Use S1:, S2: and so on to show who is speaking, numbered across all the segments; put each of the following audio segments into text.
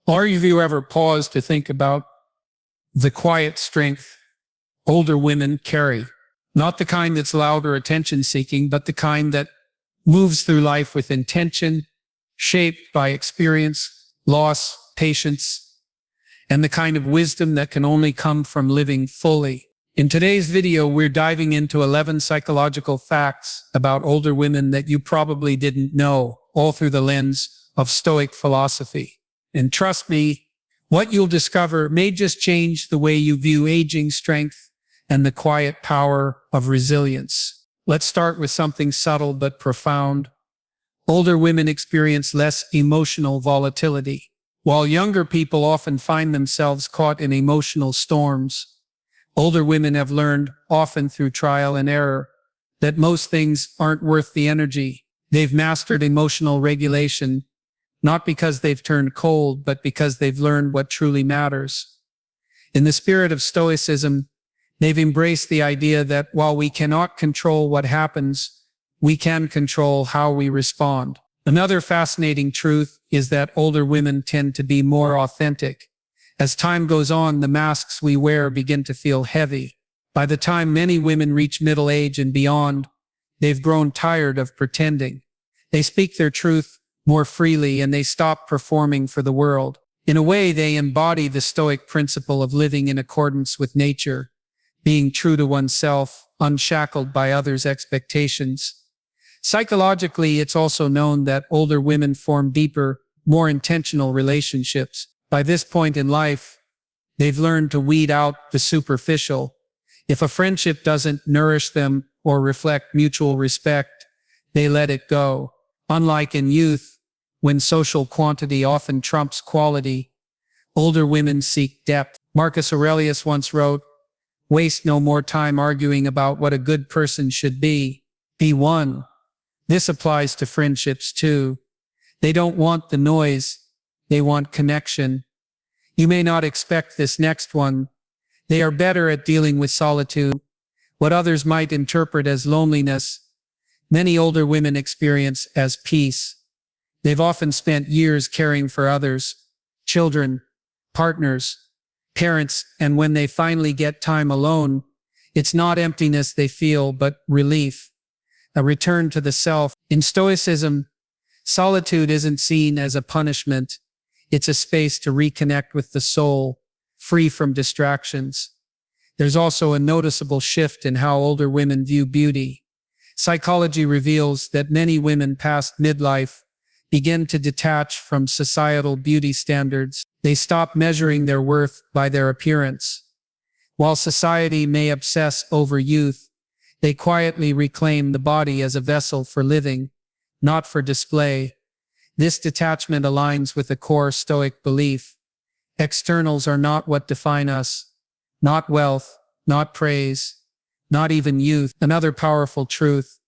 S1: Or have you ever paused to think about the quiet strength older women carry? Not the kind that's loud or attention-seeking, but the kind that moves through life with intention, shaped by experience, loss, patience, and the kind of wisdom that can only come from living fully. In today's video, we're diving into 11 psychological facts about older women that you probably didn't know, all through the lens of Stoic philosophy. And trust me, what you'll discover may just change the way you view aging, strength, and the quiet power of resilience. Let's start with something subtle but profound. Older women experience less emotional volatility. While younger people often find themselves caught in emotional storms, older women have learned, often through trial and error, that most things aren't worth the energy. They've mastered emotional regulation, not because they've turned cold, but because they've learned what truly matters. In the spirit of Stoicism, they've embraced the idea that while we cannot control what happens, we can control how we respond. Another fascinating truth is that older women tend to be more authentic. As time goes on, the masks we wear begin to feel heavy. By the time many women reach middle age and beyond, they've grown tired of pretending. They speak their truth more freely and they stop performing for the world. In a way, they embody the Stoic principle of living in accordance with nature, being true to oneself, unshackled by others' expectations. Psychologically, it's also known that older women form deeper, more intentional relationships. By this point in life, they've learned to weed out the superficial. If a friendship doesn't nourish them or reflect mutual respect, they let it go. Unlike in youth, when social quantity often trumps quality, older women seek depth. Marcus Aurelius once wrote, "Waste no more time arguing about what a good person should be. Be one." This applies to friendships too. They don't want the noise. They want connection. You may not expect this next one. They are better at dealing with solitude, what others might interpret as loneliness. Many older women experience as peace. They've often spent years caring for others, children, partners, parents, and when they finally get time alone, it's not emptiness they feel, but relief, a return to the self. In Stoicism, solitude isn't seen as a punishment. It's a space to reconnect with the soul, free from distractions. There's also a noticeable shift in how older women view beauty. Psychology reveals that many women past midlife begin to detach from societal beauty standards. They stop measuring their worth by their appearance. While society may obsess over youth, they quietly reclaim the body as a vessel for living, not for display. This detachment aligns with a core Stoic belief. Externals are not what define us. Not wealth, not praise, not even youth. Another powerful truth.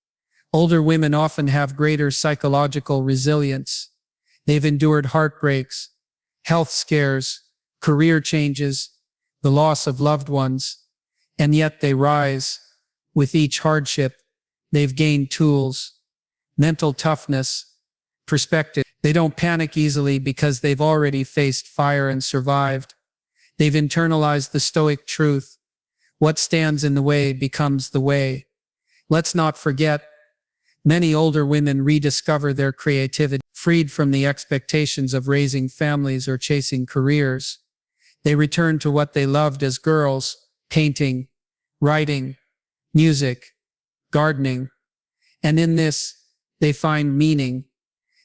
S1: Older women often have greater psychological resilience. They've endured heartbreaks, health scares, career changes, the loss of loved ones, and yet they rise. With each hardship, they've gained tools, mental toughness, perspective. They don't panic easily because they've already faced fire and survived. They've internalized the Stoic truth. What stands in the way becomes the way. Let's not forget, many older women rediscover their creativity, freed from the expectations of raising families or chasing careers. They return to what they loved as girls, painting, writing, music, gardening, and in this, they find meaning.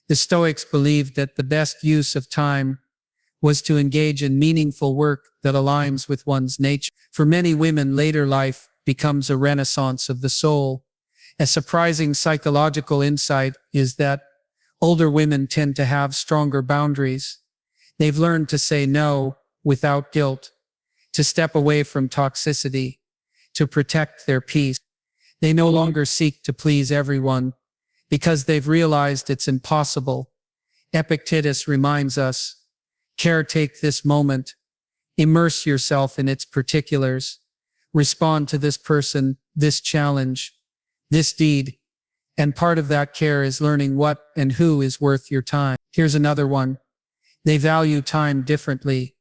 S1: The Stoics believed that the best use of time was to engage in meaningful work that aligns with one's nature. For many women, later life becomes a renaissance of the soul. A surprising psychological insight is that older women tend to have stronger boundaries. They've learned to say no without guilt, to step away from toxicity, to protect their peace. They no longer seek to please everyone because they've realized it's impossible. Epictetus reminds us, caretake this moment, immerse yourself in its particulars, respond to this person, this challenge, this deed, and part of that care is learning what and who is worth your time. Here's another one. They value time differently.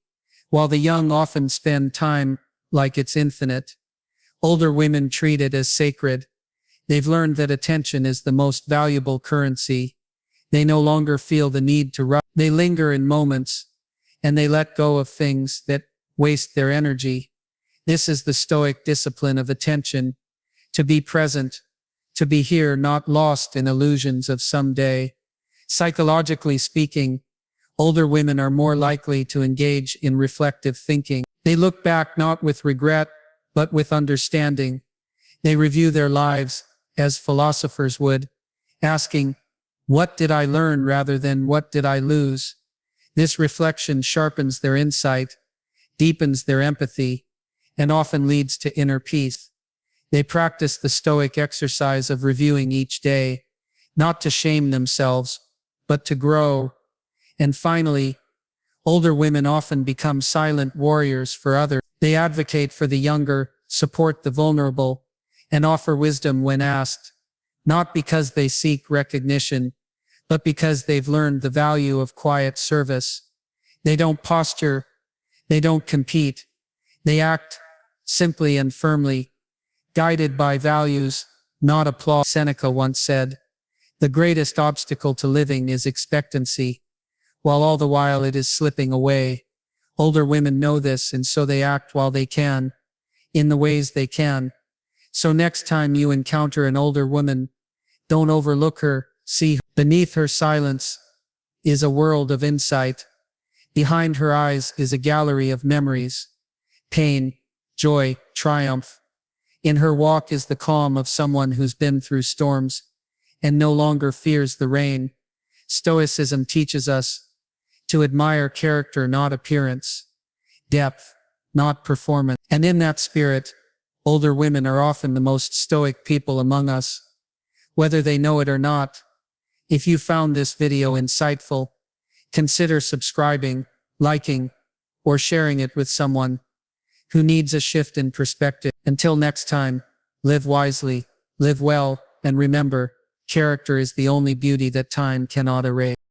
S1: While the young often spend time like it's infinite, older women treat it as sacred. They've learned that attention is the most valuable currency. They no longer feel the need to rush. They linger in moments, and they let go of things that waste their energy. This is the stoic discipline of attention, to be present, to be here, not lost in illusions of someday. Psychologically speaking, older women are more likely to engage in reflective thinking. They look back not with regret, but with understanding. They review their lives, as philosophers would, asking, "What did I learn?" rather than "What did I lose?" This reflection sharpens their insight, deepens their empathy, and often leads to inner peace. They practice the stoic exercise of reviewing each day, not to shame themselves, but to grow. And finally, older women often become silent warriors for others. They advocate for the younger, support the vulnerable, and offer wisdom when asked, not because they seek recognition, but because they've learned the value of quiet service. They don't posture, they don't compete, they act simply and firmly, guided by values, not applause. Seneca once said, "The greatest obstacle to living is expectancy, while all the while it is slipping away." Older women know this, and so they act while they can, in the ways they can. So next time you encounter an older woman, don't overlook her, see her. Beneath her silence is a world of insight. Behind her eyes is a gallery of memories, pain, joy, triumph. In her walk is the calm of someone who's been through storms and no longer fears the rain. Stoicism teaches us to admire character, not appearance, depth, not performance. And in that spirit, older women are often the most stoic people among us, whether they know it or not. If you found this video insightful, consider subscribing, liking, or sharing it with someone who needs a shift in perspective. Until next time, live wisely, live well, and remember, character is the only beauty that time cannot erase.